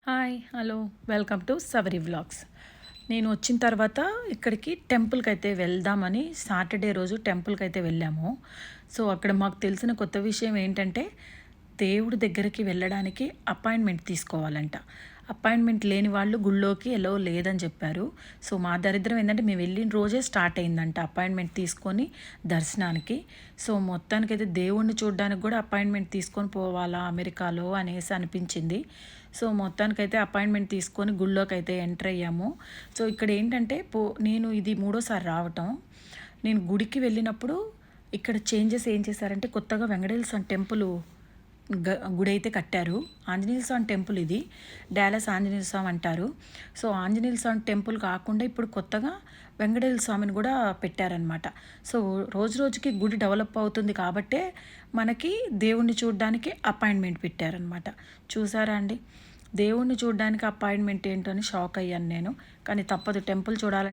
Hi hello welcome to Savari vlogs. నేను వచ్చిన తర్వాత ఇక్కడికి టెంపుల్కి అయితే వెళ్దామని సాటర్డే రోజు టెంపుల్కి అయితే వెళ్ళాము. సో అక్కడ మాకు తెలిసిన కొత్త విషయం ఏంటంటే దేవుడి దగ్గరికి వెళ్ళడానికి అపాయింట్మెంట్ తీసుకోవాలంట. అపాయింట్మెంట్ లేని వాళ్ళు గుళ్ళోకి ఎలో లేదని చెప్పారు. సో మా దరిద్రం ఏంటంటే మేము వెళ్ళిన రోజే స్టార్ట్ అయిందంట అపాయింట్మెంట్ తీసుకొని దర్శనానికి. సో మొత్తానికైతే దేవుణ్ణి చూడడానికి కూడా అపాయింట్మెంట్ తీసుకొని పోవాలా అమెరికాలో అనేసి అనిపించింది. సో మొత్తానికైతే అపాయింట్మెంట్ తీసుకొని గుళ్ళోకి అయితే ఎంటర్ అయ్యాము. సో ఇక్కడ ఏంటంటే నేను ఇది మూడోసారి రావటం. నేను గుడికి వెళ్ళినప్పుడు ఇక్కడ చేంజెస్ ఏం చేశారంటే కొత్తగా వెంకటేశ్వర స్వామి టెంపుల్ గుడి అయితే కట్టారు. ఆంజనేయ స్వామి టెంపుల్ ఇది, డాలస్ ఆంజనేయ స్వామి అంటారు. సో ఆంజనేయ స్వామి టెంపుల్ కాకుండా ఇప్పుడు కొత్తగా వెంకటేశ్వర స్వామిని కూడా పెట్టారనమాట. సో రోజు రోజుకి గుడి డెవలప్ అవుతుంది కాబట్టే మనకి దేవుణ్ణి చూడడానికి అపాయింట్మెంట్ పెట్టారనమాట. చూసారా అండి, దేవుణ్ణి చూడడానికి అపాయింట్మెంట్ ఏంటో అని షాక్ అయ్యాను నేను. కానీ తప్పదు, టెంపుల్ చూడాలని